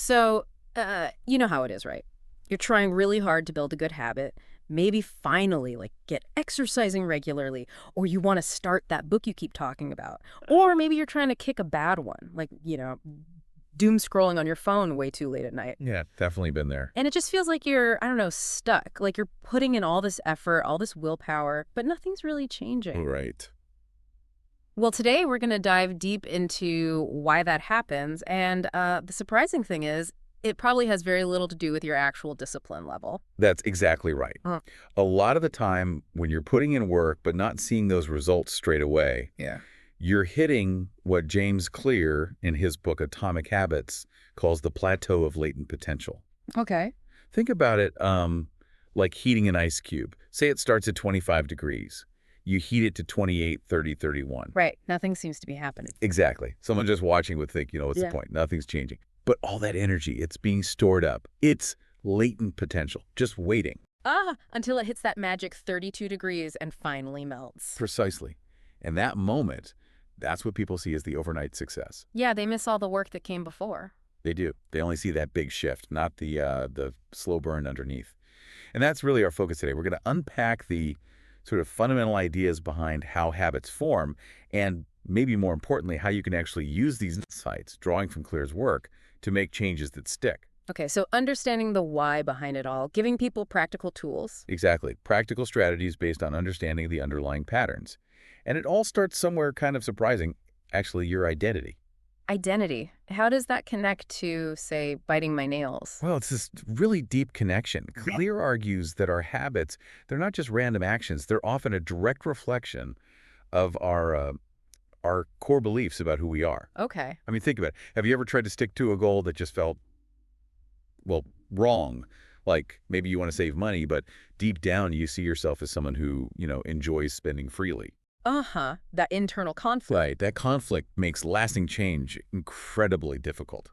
So, you know how it is, right? You're trying really hard to build a good habit, maybe finally, like, get exercising regularly, or you want to start that book you keep talking about. Or maybe you're trying to kick a bad one, like, doom scrolling on your phone way too late at night. Yeah, definitely been there. And it just feels like you're, I don't know, stuck. Like you're putting in all this effort, all this willpower, but nothing's really changing. Right. Well, today we're going to dive deep into why that happens. And the surprising thing is, it probably has very little to do with your actual discipline level. That's exactly right. Uh, A lot of the time when you're putting in work but not seeing those results straight away, Yeah. you're hitting what James Clear in his book Atomic Habits calls the plateau of latent potential. Okay. Think about it like heating an ice cube. Say it starts at 25 degrees. You heat it to 28, 30, 31. Right. Nothing seems to be happening. Exactly. Someone just watching would think, what's the Yeah. point? Nothing's changing. But all that energy, it's being stored up. It's latent potential, just waiting. Until it hits that magic 32 degrees and finally melts. Precisely. And that moment, that's what people see as the overnight success. Yeah, they miss all the work that came before. They do. They only see that big shift, not the slow burn underneath. And that's really our focus today. We're going to unpack the sort of fundamental ideas behind how habits form and maybe more importantly, how you can actually use these insights, drawing from Clear's work, to make changes that stick. Okay, so understanding the why behind it all, giving people practical tools. Exactly. Practical strategies based on understanding the underlying patterns. And it all starts somewhere kind of surprising, actually your identity. Identity. How does that connect to, say, biting my nails? Well, it's this really deep connection. Clear argues that our habits, they're not just random actions. They're often a direct reflection of our core beliefs about who we are. Okay. I mean, think about it. Have you ever tried to stick to a goal that just felt, well, wrong? Like maybe you want to save money, but deep down you see yourself as someone who, enjoys spending freely. That internal conflict. Right. That conflict makes lasting change incredibly difficult.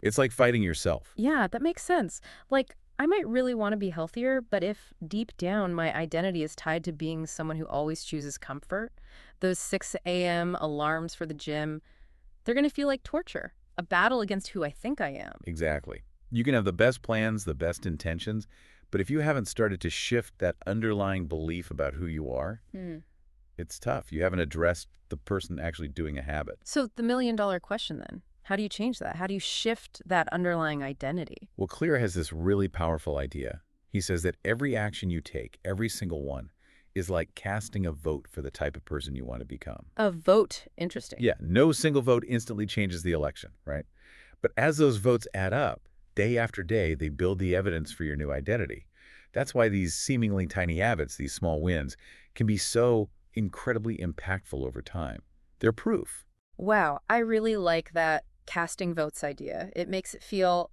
It's like fighting yourself. Yeah, that makes sense. Like, I might really want to be healthier, but if deep down my identity is tied to being someone who always chooses comfort, those 6 a.m. alarms for the gym, they're going to feel like torture, a battle against who I think I am. Exactly. You can have the best plans, the best intentions, but if you haven't started to shift that underlying belief about who you are, it's tough. You haven't addressed the person actually doing a habit. So the million-dollar question then, how do you change that? How do you shift that underlying identity? Well, Clear has this really powerful idea. He says that every action you take, every single one, is like casting a vote for the type of person you want to become. A vote. Interesting. Yeah, no single vote instantly changes the election, right? But as those votes add up, day after day, they build the evidence for your new identity. That's why these seemingly tiny habits, these small wins, can be so incredibly impactful over time. They're proof. Wow, I really like that casting votes idea. It makes it feel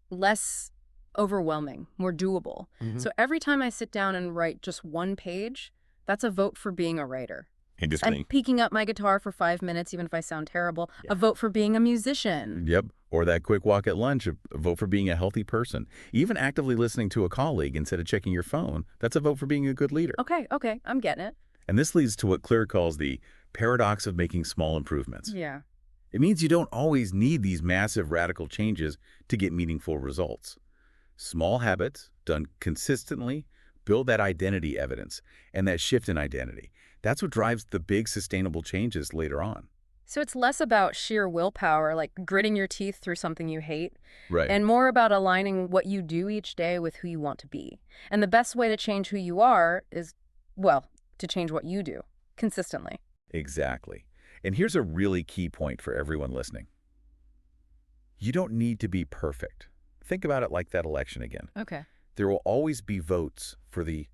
less overwhelming, more doable. So every time I sit down and write just one page, that's a vote for being a writer. Interesting. I'm picking up my guitar for 5 minutes, even if I sound terrible. A vote for being a musician. Yep. Or that quick walk at lunch, a vote for being a healthy person. Even actively listening to a colleague instead of checking your phone, that's a vote for being a good leader. Okay, I'm getting it. And this leads to what Clear calls the paradox of making small improvements. Yeah. It means you don't always need these massive radical changes to get meaningful results. Small habits, done consistently, build that identity evidence and that shift in identity. That's what drives the big sustainable changes later on. So it's less about sheer willpower, like gritting your teeth through something you hate, Right. and more about aligning what you do each day with who you want to be. And the best way to change who you are is, well, to change what you do consistently. Exactly. And here's a really key point for everyone listening. You don't need to be perfect. Think about it like that election again. Okay. There will always be votes for the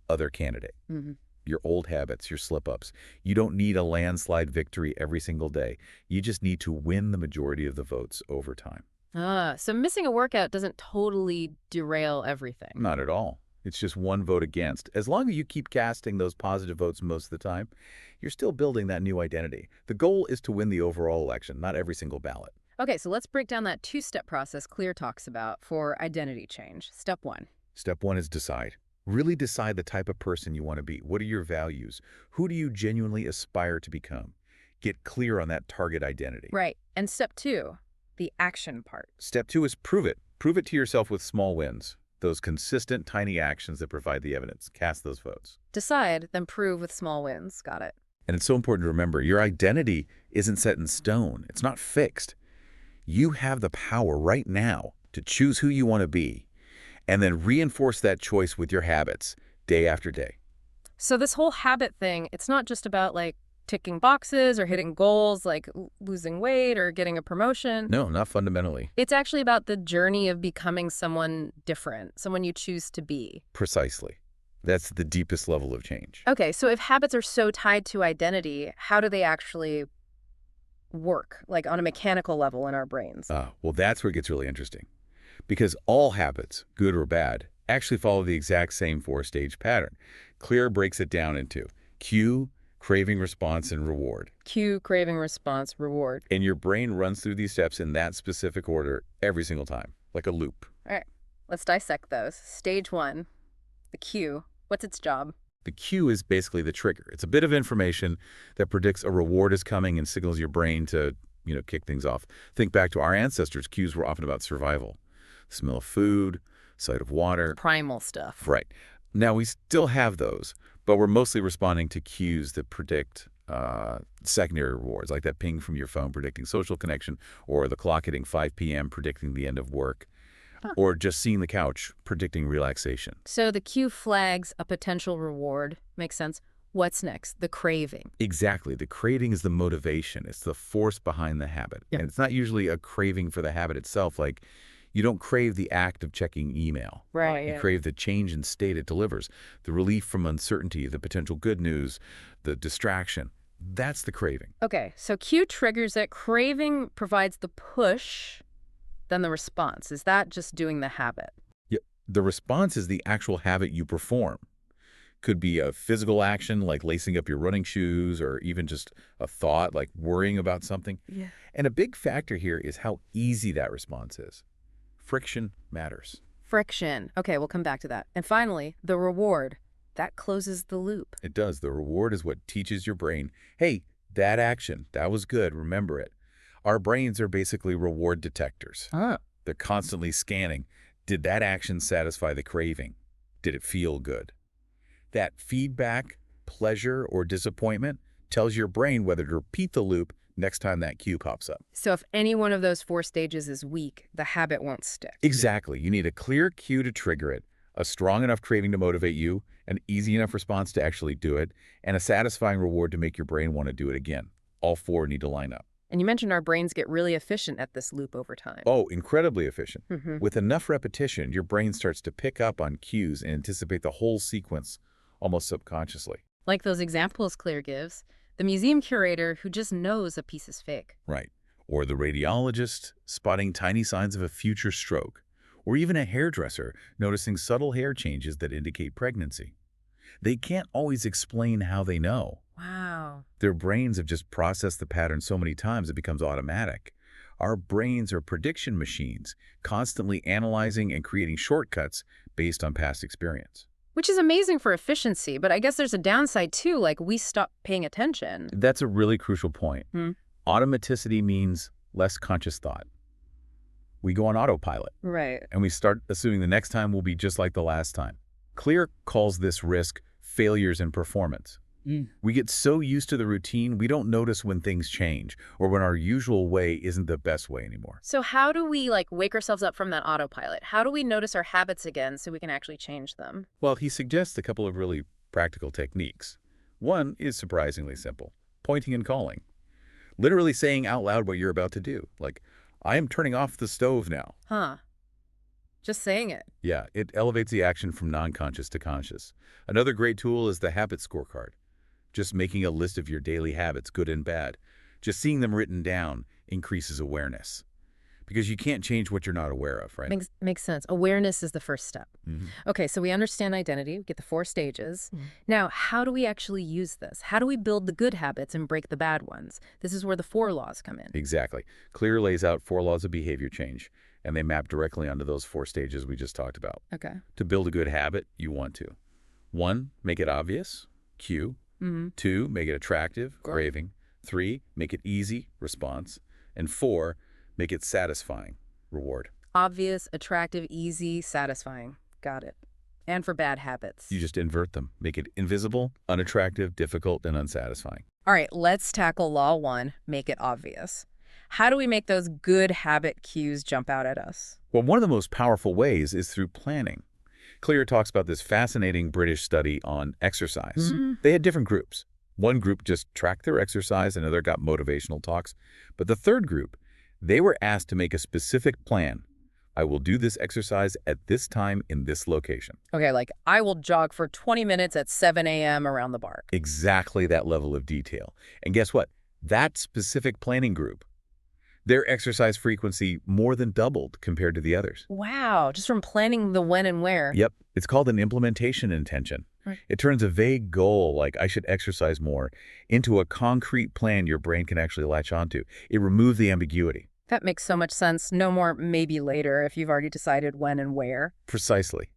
other candidate. Mm-hmm. Your old habits, your slip-ups. You don't need a landslide victory every single day. You just need to win the majority of the votes over time. So missing a workout doesn't totally derail everything. Not at all. It's just one vote against. As long as you keep casting those positive votes most of the time, you're still building that new identity. The goal is to win the overall election, not every single ballot. Okay, so let's break down that two-step process Clear talks about for identity change. Step 1. Step 1 is decide. Really decide the type of person you want to be. What are your values? Who do you genuinely aspire to become? Get clear on that target identity. Right. And step 2. the action part. Step 2 is prove it. Prove it to yourself with small wins. Those consistent, tiny actions that provide the evidence. Cast those votes. Decide, then prove with small wins. Got it. And it's so important to remember, your identity isn't set in stone. It's not fixed. You have the power right now to choose who you want to be and then reinforce that choice with your habits day after day. So this whole habit thing, it's not just about like ticking boxes or hitting goals like losing weight or getting a promotion. No, not fundamentally. It's actually about the journey of becoming someone different, someone you choose to be. Precisely. That's the deepest level of change. Okay, so if habits are so tied to identity, how do they actually work, like on a mechanical level in our brains? Well, that's where it gets really interesting. Because all habits, good or bad, actually follow the exact same four-stage pattern. Clear breaks it down into cue, craving response, and reward. Cue, craving response, reward. And your brain runs through these steps in that specific order every single time, like a loop. All right, let's dissect those. Stage 1, the cue. What's its job? The cue is basically the trigger. It's a bit of information that predicts a reward is coming and signals your brain to, kick things off. Think back to our ancestors. Cues were often about survival. Smell of food, sight of water. Primal stuff. Right. Now, we still have those, but we're mostly responding to cues that predict secondary rewards, like that ping from your phone predicting social connection, or the clock hitting 5 p.m. predicting the end of work, or just seeing the couch predicting relaxation. So the cue flags a potential reward. Makes sense. What's next? The craving. Exactly. The craving is the motivation. It's the force behind the habit. Yeah. And it's not usually a craving for the habit itself. Like, you don't crave the act of checking email. Right. You crave the change in state it delivers, the relief from uncertainty, the potential good news, the distraction. That's the craving. Okay, so cue triggers it. Craving provides the push, then the response. Is that just doing the habit? Yeah. The response is the actual habit you perform. Could be a physical action like lacing up your running shoes, or even just a thought like worrying about something. Yeah. And a big factor here is how easy that response is. Friction matters. Friction. Okay, we'll come back to that. And finally, the reward. That closes the loop. It does. The reward is what teaches your brain, hey, that action, that was good, remember it. Our brains are basically reward detectors. They're constantly scanning. Did that action satisfy the craving? Did it feel good? That feedback, pleasure, or disappointment tells your brain whether to repeat the loop next time that cue pops up. So if any one of those 4 stages is weak, the habit won't stick. Exactly. You need a clear cue to trigger it, a strong enough craving to motivate you, an easy enough response to actually do it, and a satisfying reward to make your brain want to do it again. All 4 need to line up. And you mentioned our brains get really efficient at this loop over time. Oh, incredibly efficient. Mm-hmm. With enough repetition, your brain starts to pick up on cues and anticipate the whole sequence almost subconsciously. Like those examples Claire gives, the museum curator who just knows a piece is fake. Right. Or the radiologist spotting tiny signs of a future stroke. Or even a hairdresser noticing subtle hair changes that indicate pregnancy. They can't always explain how they know. Wow. Their brains have just processed the pattern so many times it becomes automatic. Our brains are prediction machines, constantly analyzing and creating shortcuts based on past experience. Which is amazing for efficiency, but I guess there's a downside too, like we stop paying attention. That's a really crucial point. Automaticity means less conscious thought. We go on autopilot. Right. And we start assuming the next time will be just like the last time. Clear calls this risk failures in performance. We get so used to the routine, we don't notice when things change or when our usual way isn't the best way anymore. So how do we wake ourselves up from that autopilot? How do we notice our habits again so we can actually change them? Well, he suggests a couple of really practical techniques. One is surprisingly simple, pointing and calling. Literally saying out loud what you're about to do, like, I am turning off the stove now. Huh. Just saying it. Yeah, it elevates the action from non-conscious to conscious. Another great tool is the habit scorecard. Just making a list of your daily habits, good and bad. Just seeing them written down increases awareness. Because you can't change what you're not aware of, right? Makes sense. Awareness is the first step. Okay, so we understand identity, we get the 4 stages. Now, how do we actually use this? How do we build the good habits and break the bad ones? This is where the 4 laws come in. Exactly. Clear lays out 4 laws of behavior change, and they map directly onto those 4 stages we just talked about. Okay. To build a good habit, you want to 1, make it obvious, cue. 2, make it attractive, craving. 3, make it easy, response. And 4, Make it satisfying. Reward. Obvious, attractive, easy, satisfying. Got it. And for bad habits. You just invert them. Make it invisible, unattractive, difficult, and unsatisfying. All right, let's tackle law one, make it obvious. How do we make those good habit cues jump out at us? Well, one of the most powerful ways is through planning. Clear talks about this fascinating British study on exercise. They had different groups. One group just tracked their exercise, another got motivational talks. But the third group, they were asked to make a specific plan. I will do this exercise at this time in this location. Okay, like I will jog for 20 minutes at 7 a.m. around the park. Exactly that level of detail. And guess what? That specific planning group, their exercise frequency more than doubled compared to the others. Wow, just from planning the when and where. Yep, it's called an implementation intention. Right. It turns a vague goal, like I should exercise more, into a concrete plan your brain can actually latch onto. It removes the ambiguity. That makes so much sense. No more maybe later if you've already decided when and where. Precisely.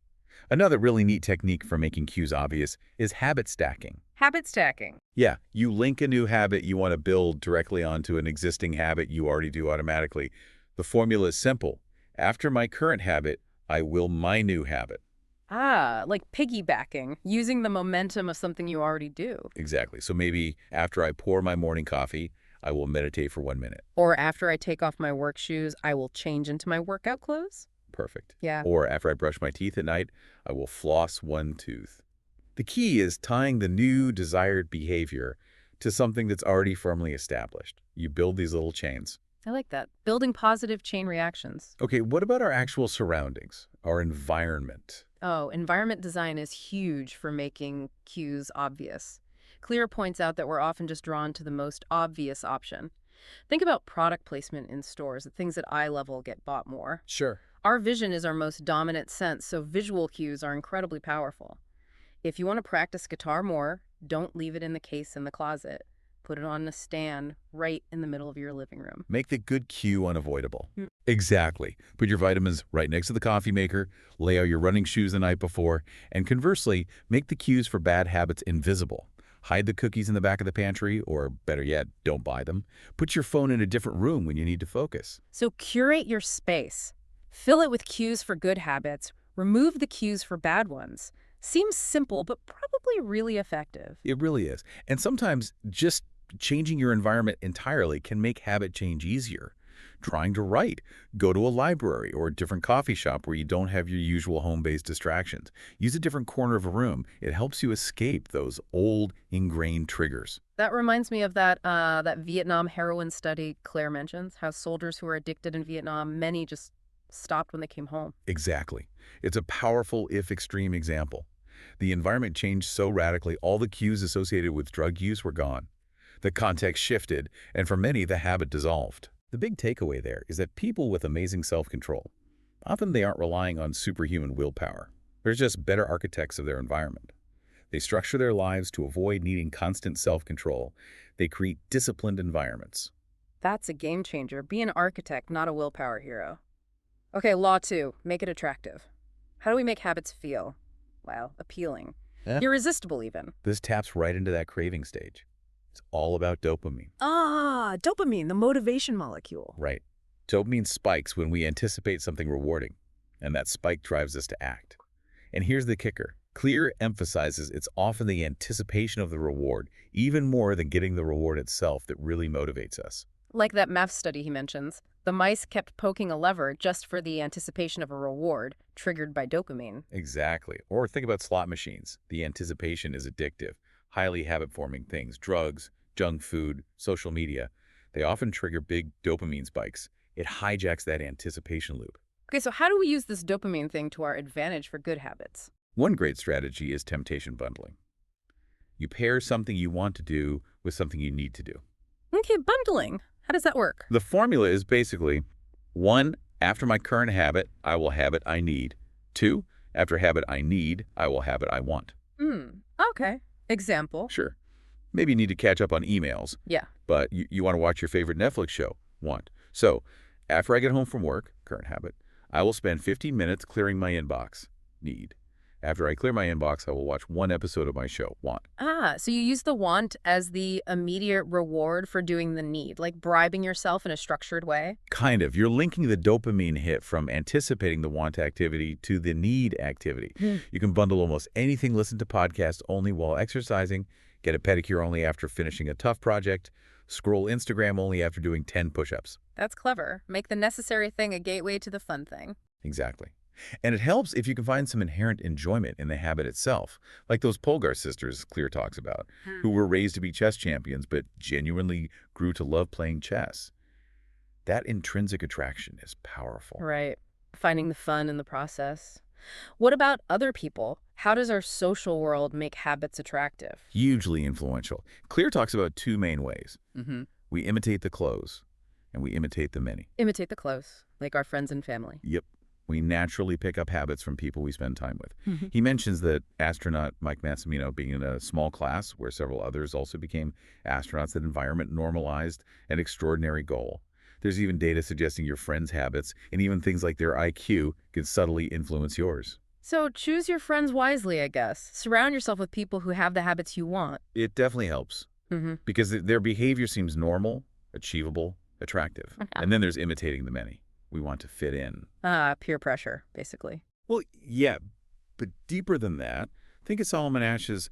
Another really neat technique for making cues obvious is habit stacking. Habit stacking. Yeah, you link a new habit you want to build directly onto an existing habit you already do automatically. The formula is simple. After my current habit, I will my new habit. Ah, like piggybacking, using the momentum of something you already do. Exactly. So maybe after I pour my morning coffee, I will meditate for 1 minute. Or after I take off my work shoes, I will change into my workout clothes. Perfect. Yeah. Or after I brush my teeth at night, I will floss one tooth. The key is tying the new desired behavior to something that's already firmly established. You build these little chains. I like that. Building positive chain reactions. Okay, what about our actual surroundings, our environment? Oh, environment design is huge for making cues obvious. Clear points out that we're often just drawn to the most obvious option. Think about product placement in stores, the things at eye level get bought more. Sure. Our vision is our most dominant sense, so visual cues are incredibly powerful. If you want to practice guitar more, don't leave it in the case in the closet. Put it on a stand right in the middle of your living room. Make the good cue unavoidable. Exactly. Put your vitamins right next to the coffee maker, lay out your running shoes the night before, and conversely, make the cues for bad habits invisible. Hide the cookies in the back of the pantry, or better yet, don't buy them. Put your phone in a different room when you need to focus. So curate your space. Fill it with cues for good habits. Remove the cues for bad ones. Seems simple, but probably really effective. It really is. And sometimes just changing your environment entirely can make habit change easier. Trying to write, go to a library or a different coffee shop where you don't have your usual home-based distractions. Use a different corner of a room. It helps you escape those old, ingrained triggers. That reminds me of that Vietnam heroin study Claire mentions, how soldiers who were addicted in Vietnam, many just stopped when they came home. Exactly. It's a powerful, if extreme, example. The environment changed so radically, all the cues associated with drug use were gone. The context shifted, and for many, the habit dissolved. The big takeaway there is that people with amazing self-control, often they aren't relying on superhuman willpower. They're just better architects of their environment. They structure their lives to avoid needing constant self-control. They create disciplined environments. That's a game changer. Be an architect, not a willpower hero. Okay, law 2. Make it attractive. How do we make habits feel? Well, appealing. Irresistible, even. This taps right into that craving stage. It's all about dopamine. Ah, dopamine, the motivation molecule. Right. Dopamine spikes when we anticipate something rewarding, and that spike drives us to act. And here's the kicker. Clear emphasizes it's often the anticipation of the reward, even more than getting the reward itself, that really motivates us. Like that math study he mentions. The mice kept poking a lever just for the anticipation of a reward, triggered by dopamine. Exactly. Or think about slot machines. The anticipation is addictive. Highly habit-forming things, drugs, junk food, social media, they often trigger big dopamine spikes. It hijacks that anticipation loop. Okay, so how do we use this dopamine thing to our advantage for good habits? One great strategy is temptation bundling. You pair something you want to do with something you need to do. Okay, bundling. How does that work? The formula is basically 1, after my current habit, I will have it I need. 2, after habit I need, I will have it I want. Okay. Example. Sure. Maybe you need to catch up on emails. Yeah. But you want to watch your favorite Netflix show. Want. So, after I get home from work, current habit, I will spend 15 minutes clearing my inbox. Need. After I clear my inbox, I will watch one episode of my show, Want. Ah, so you use the want as the immediate reward for doing the need, like bribing yourself in a structured way? Kind of. You're linking the dopamine hit from anticipating the want activity to the need activity. Hmm. You can bundle almost anything, listen to podcasts only while exercising, get a pedicure only after finishing a tough project, scroll Instagram only after doing 10 push-ups. That's clever. Make the necessary thing a gateway to the fun thing. Exactly. And it helps if you can find some inherent enjoyment in the habit itself, like those Polgar sisters Clear talks about, who were raised to be chess champions but genuinely grew to love playing chess. That intrinsic attraction is powerful. Right. Finding the fun in the process. What about other people? How does our social world make habits attractive? Hugely influential. Clear talks about two main ways. Mm-hmm. We imitate the clothes, and we imitate the many. Imitate the close, like our friends and family. Yep. We naturally pick up habits from people we spend time with. Mhm. He mentions that astronaut Mike Massimino being in a small class where several others also became astronauts, that environment normalized an extraordinary goal. There's even data suggesting your friends' habits and even things like their IQ can subtly influence yours. So choose your friends wisely, I guess. Surround yourself with people who have the habits you want. It definitely helps Mm-hmm. because their behavior seems normal, achievable, attractive. And then there's imitating the many. We want to fit in. Peer pressure, basically. Well, yeah, but deeper than that, think of Solomon Ash's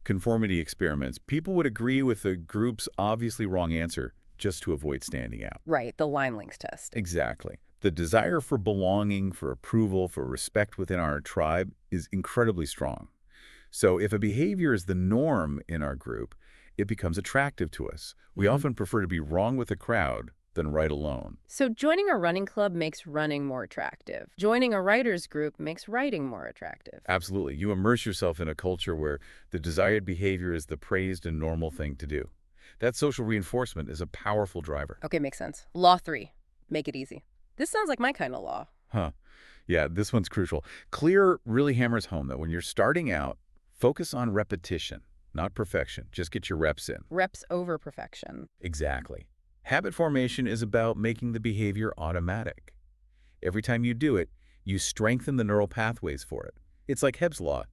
conformity experiments. People would agree with the group's obviously wrong answer just to avoid standing out. Right, the line links test. Exactly. The desire for belonging, for approval, for respect within our tribe is incredibly strong. So if a behavior is the norm in our group, it becomes attractive to us. We often prefer to be wrong with the crowd than right alone. So joining a running club makes running more attractive. Joining a writer's group makes writing more attractive. Absolutely. You immerse yourself in a culture where the desired behavior is the praised and normal thing to do. That social reinforcement is a powerful driver. Okay, makes sense. Law 3. Make it easy. This sounds like my kind of law. Huh. Yeah, this one's crucial. Clear really hammers home that when you're starting out, focus on repetition, not perfection. Just get your reps in. Reps over perfection. Exactly. Habit formation is about making the behavior automatic. Every time you do it, you strengthen the neural pathways for it. It's like Hebb's law.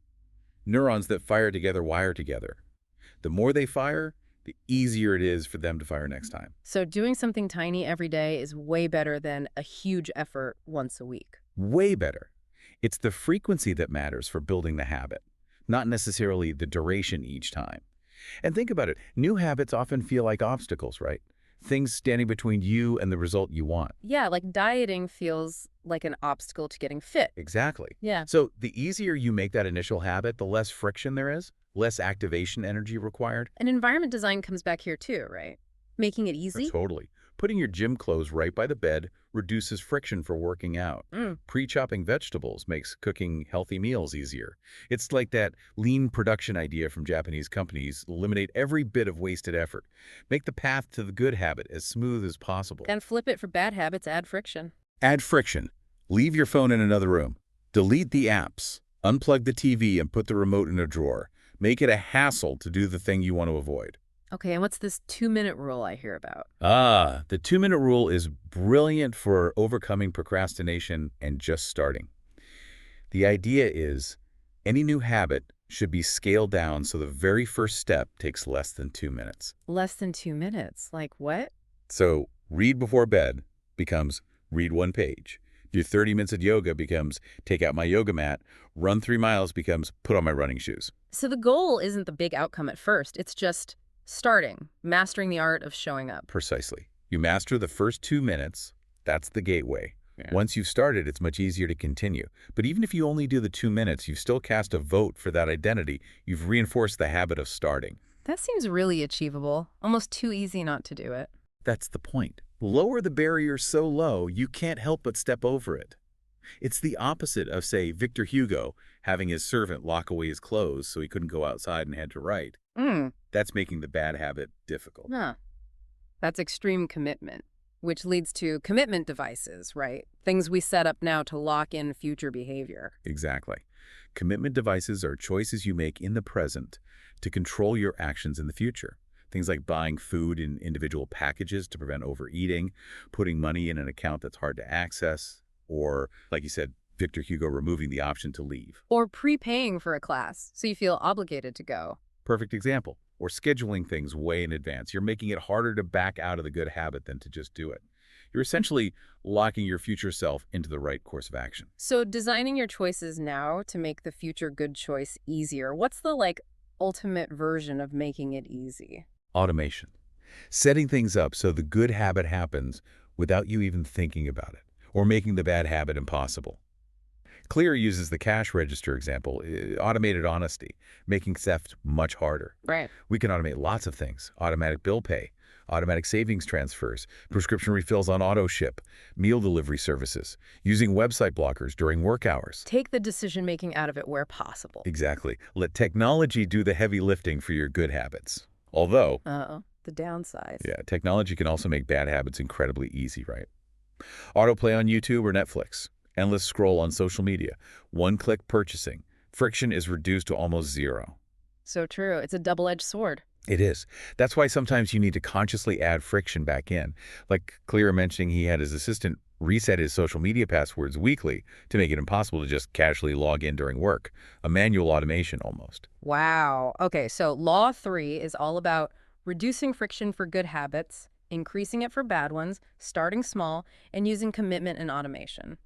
Neurons that fire together wire together. The more they fire, the easier it is for them to fire next time. So doing something tiny every day is way better than a huge effort once a week. Way better. It's the frequency that matters for building the habit, not necessarily the duration each time. And think about it. New habits often feel like obstacles, right? Things standing between you and the result you want. Yeah, like dieting feels like an obstacle to getting fit. Exactly. Yeah. So the easier you make that initial habit, the less friction there is, less activation energy required. And environment design comes back here too, right? Making it easy? Totally. Putting your gym clothes right by the bed reduces friction for working out. Pre-chopping vegetables makes cooking healthy meals easier. It's like that lean production idea from Japanese companies: eliminate every bit of wasted effort. Make the path to the good habit as smooth as possible. And flip it for bad habits, add friction. Add friction. Leave your phone in another room. Delete the apps. Unplug the TV and put the remote in a drawer. Make it a hassle to do the thing you want to avoid. Okay, and what's this 2-minute rule I hear about? The 2-minute rule is brilliant for overcoming procrastination and just starting. The idea is any new habit should be scaled down so the very first step takes less than 2 minutes. Less than 2 minutes? Like what? So read before bed becomes read 1 page. Your 30 minutes of yoga becomes take out my yoga mat. Run 3 miles becomes put on my running shoes. So the goal isn't the big outcome at first. It's just starting, mastering the art of showing up. Precisely. You master the first 2 minutes. That's the gateway. Yeah. Once you've started, it's much easier to continue. But even if you only do the 2 minutes, you've still cast a vote for that identity. You've reinforced the habit of starting. That seems really achievable. Almost too easy not to do it. That's the point. Lower the barrier so low, you can't help but step over it. It's the opposite of, say, Victor Hugo having his servant lock away his clothes so he couldn't go outside and had to write. That's making the bad habit difficult. Huh. That's extreme commitment, which leads to commitment devices, right? Things we set up now to lock in future behavior. Exactly. Commitment devices are choices you make in the present to control your actions in the future. Things like buying food in individual packages to prevent overeating, putting money in an account that's hard to access, or, like you said, Victor Hugo removing the option to leave. Or prepaying for a class, so you feel obligated to go. Perfect example. Or scheduling things way in advance. You're making it harder to back out of the good habit than to just do it. You're essentially locking your future self into the right course of action. So designing your choices now to make the future good choice easier. What's the, ultimate version of making it easy? Automation. Setting things up so the good habit happens without you even thinking about it, or making the bad habit impossible. Clear uses the cash register example, automated honesty, making theft much harder. Right. We can automate lots of things: automatic bill pay, automatic savings transfers, prescription refills on auto ship, meal delivery services, using website blockers during work hours. Take the decision-making out of it where possible. Exactly. Let technology do the heavy lifting for your good habits. Although, Uh-oh, the downsides. yeah, technology can also make bad habits incredibly easy, right? Autoplay on YouTube or Netflix, endless scroll on social media, one-click purchasing. Friction is reduced to almost zero. So true. It's a double-edged sword. It is. That's why sometimes you need to consciously add friction back in. Like Clear mentioning he had his assistant reset his social media passwords weekly to make it impossible to just casually log in during work. A manual automation almost. Wow. Okay, so Law 3 is all about reducing friction for good habits, increasing it for bad ones, starting small, and using commitment and automation.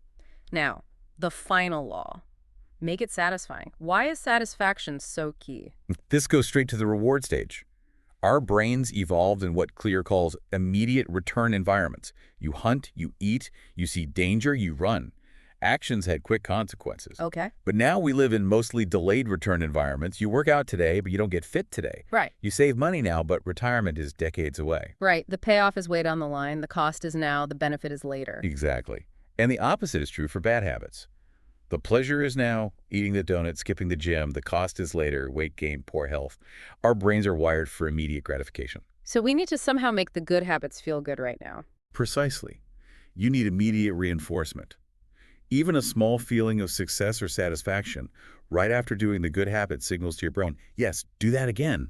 Now, the final law. Make it satisfying. Why is satisfaction so key? This goes straight to the reward stage. Our brains evolved in what Clear calls immediate return environments. You hunt, you eat, you see danger, you run. Actions had quick consequences. Okay. But now we live in mostly delayed return environments. You work out today, but you don't get fit today. Right. You save money now, but retirement is decades away. Right. The payoff is way down the line. The cost is now. The benefit is later. Exactly. And the opposite is true for bad habits. The pleasure is now, eating the donut, skipping the gym. The cost is later, weight gain, poor health. Our brains are wired for immediate gratification. So we need to somehow make the good habits feel good right now. Precisely. You need immediate reinforcement. Even a small feeling of success or satisfaction right after doing the good habit signals to your brain, yes, do that again.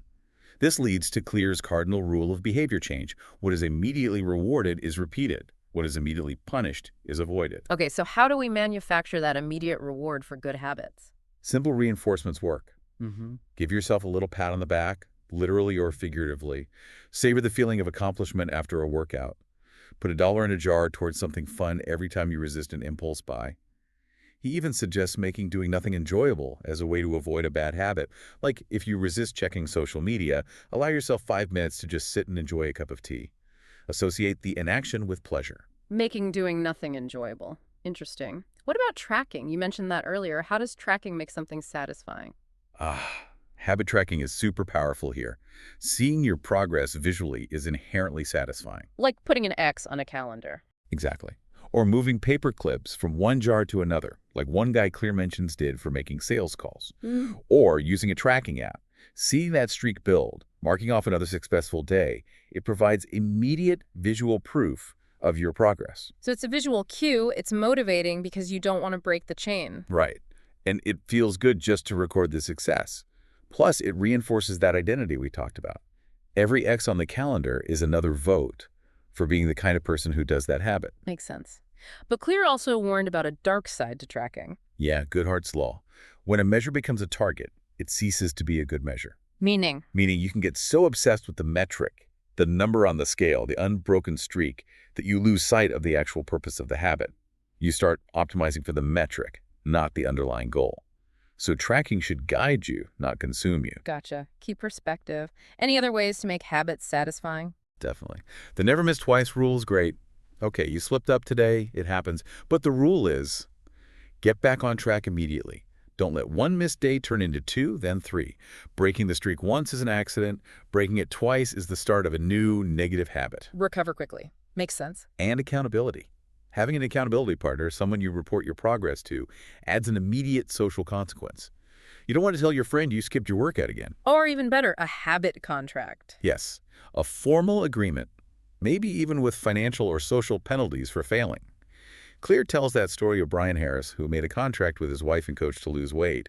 This leads to Clear's cardinal rule of behavior change. What is immediately rewarded is repeated. What is immediately punished is avoided. Okay, so how do we manufacture that immediate reward for good habits? Simple reinforcements work. Mm-hmm. Give yourself a little pat on the back, literally or figuratively. Savor the feeling of accomplishment after a workout. Put $1 in a jar towards something fun every time you resist an impulse buy. He even suggests making doing nothing enjoyable as a way to avoid a bad habit. Like if you resist checking social media, allow yourself 5 minutes to just sit and enjoy a cup of tea. Associate the inaction with pleasure. Making doing nothing enjoyable. Interesting. What about tracking? You mentioned that earlier. How does tracking make something satisfying? Habit tracking is super powerful here. Seeing your progress visually is inherently satisfying. Like putting an X on a calendar. Exactly. Or moving paper clips from one jar to another, like one guy Clear Mentions did for making sales calls. Or using a tracking app. Seeing that streak build, marking off another successful day, it provides immediate visual proof of your progress. So it's a visual cue. It's motivating because you don't want to break the chain. Right. And it feels good just to record the success. Plus, it reinforces that identity we talked about. Every X on the calendar is another vote for being the kind of person who does that habit. Makes sense. But Clear also warned about a dark side to tracking. Yeah, Goodhart's law. When a measure becomes a target, it ceases to be a good measure. Meaning? Meaning you can get so obsessed with the metric, the number on the scale, the unbroken streak, that you lose sight of the actual purpose of the habit. You start optimizing for the metric, not the underlying goal. So tracking should guide you, not consume you. Gotcha. Keep perspective. Any other ways to make habits satisfying? Definitely. The never miss twice rule is great. Okay, you slipped up today, it happens. But the rule is, get back on track immediately. Don't let one missed day turn into 2, then 3. Breaking the streak once is an accident. Breaking it twice is the start of a new negative habit. Recover quickly. Makes sense. And accountability. Having an accountability partner, someone you report your progress to, adds an immediate social consequence. You don't want to tell your friend you skipped your workout again. Or even better, a habit contract. Yes, a formal agreement, maybe even with financial or social penalties for failing. Clear tells that story of Brian Harris, who made a contract with his wife and coach to lose weight,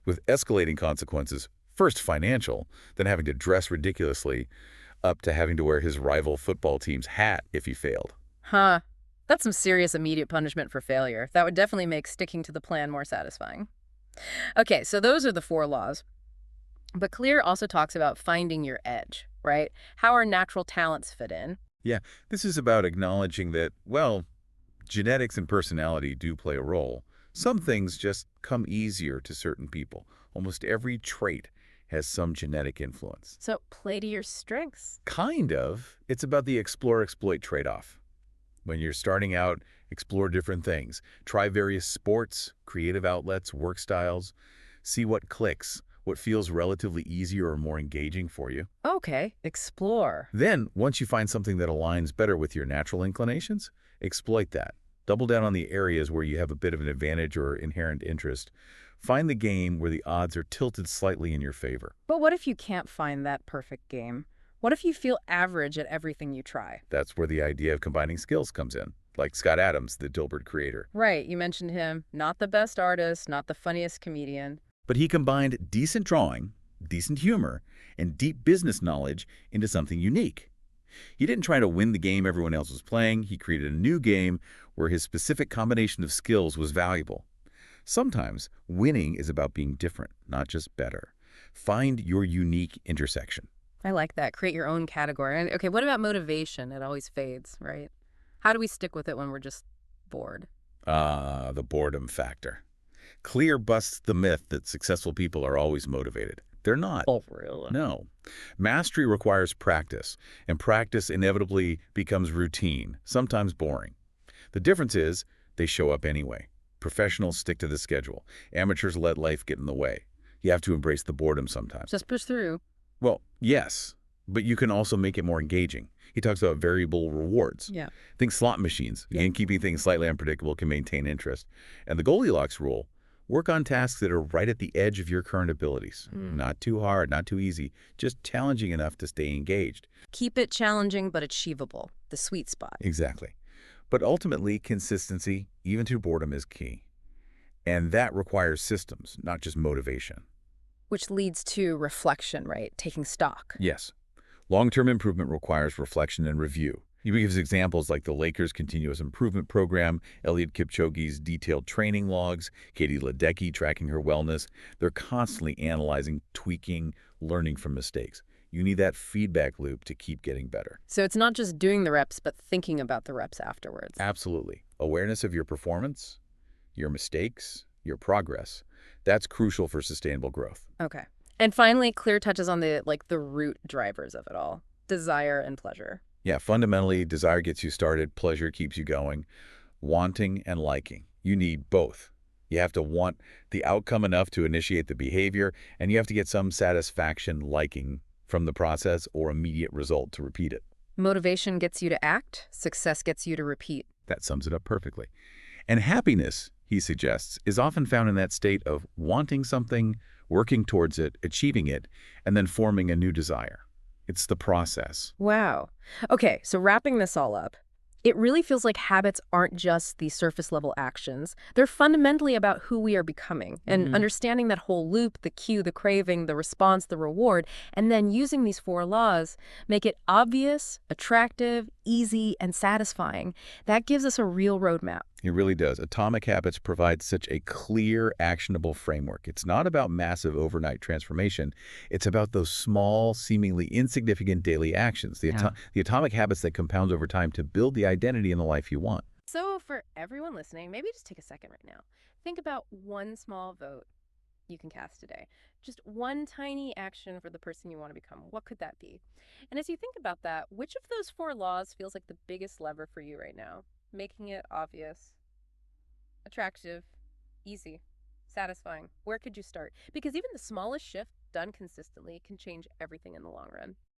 with escalating consequences, first financial, then having to dress ridiculously, up to having to wear his rival football team's hat if he failed. Huh. That's some serious immediate punishment for failure. That would definitely make sticking to the plan more satisfying. Okay, so those are the four laws. But Clear also talks about finding your edge, right? How our natural talents fit in. Yeah, this is about acknowledging that, well, genetics and personality do play a role. Some things just come easier to certain people. Almost every trait has some genetic influence. So play to your strengths. Kind of. It's about the explore-exploit trade-off. When you're starting out, explore different things. Try various sports, creative outlets, work styles. See what clicks, what feels relatively easier or more engaging for you. Okay, explore. Then, once you find something that aligns better with your natural inclinations, exploit that. Double down on the areas where you have a bit of an advantage or inherent interest. Find the game where the odds are tilted slightly in your favor. But what if you can't find that perfect game? What if you feel average at everything you try? That's where the idea of combining skills comes in, like Scott Adams, the Dilbert creator. Right, you mentioned him. Not the best artist, not the funniest comedian. But he combined decent drawing, decent humor, and deep business knowledge into something unique. He didn't try to win the game everyone else was playing. He created a new game where his specific combination of skills was valuable. Sometimes winning is about being different, not just better. Find your unique intersection. I like that. Create your own category. And okay, what about motivation? It always fades, right? How do we stick with it when we're just bored? The boredom factor. Clear busts the myth that successful people are always motivated. They're not. Oh, really? No. Mastery requires practice, and practice inevitably becomes routine, sometimes boring. The difference is they show up anyway. Professionals stick to the schedule. Amateurs let life get in the way. You have to embrace the boredom sometimes. Just push through. Well, yes, but you can also make it more engaging. He talks about variable rewards. Yeah. Think slot machines. Yeah. Again, keeping things slightly unpredictable can maintain interest. And the Goldilocks rule, work on tasks that are right at the edge of your current abilities. Not too hard, not too easy, just challenging enough to stay engaged. Keep it challenging but achievable. The sweet spot. Exactly. But ultimately, consistency, even through boredom, is key. And that requires systems, not just motivation. Which leads to reflection, right? Taking stock. Yes. Long-term improvement requires reflection and review. He gives examples like the Lakers' continuous improvement program, Eliud Kipchoge's detailed training logs, Katie Ledecky tracking her wellness. They're constantly analyzing, tweaking, learning from mistakes. You need that feedback loop to keep getting better. So it's not just doing the reps, but thinking about the reps afterwards. Absolutely. Awareness of your performance, your mistakes, your progress. That's crucial for sustainable growth. Okay. And finally, Clear touches on the root drivers of it all. Desire and pleasure. Yeah, fundamentally, desire gets you started, pleasure keeps you going. Wanting and liking. You need both. You have to want the outcome enough to initiate the behavior, and you have to get some satisfaction liking from the process or immediate result to repeat it. Motivation gets you to act. Success gets you to repeat. That sums it up perfectly. And happiness, he suggests, is often found in that state of wanting something, working towards it, achieving it, and then forming a new desire. It's the process. Wow. Okay, so wrapping this all up, it really feels like habits aren't just these surface-level actions. They're fundamentally about who we are becoming and understanding that whole loop, the cue, the craving, the response, the reward, and then using these four laws, make it obvious, attractive, easy, and satisfying. That gives us a real roadmap. It really does. Atomic Habits provide such a clear, actionable framework. It's not about massive overnight transformation. It's about those small, seemingly insignificant daily actions, the atomic habits that compound over time to build the identity in the life you want. So for everyone listening, maybe just take a second right now. Think about one small vote you can cast today. Just one tiny action for the person you want to become. What could that be? And as you think about that, which of those four laws feels like the biggest lever for you right now? Making it obvious, attractive, easy, satisfying. Where could you start? Because even the smallest shift done consistently can change everything in the long run.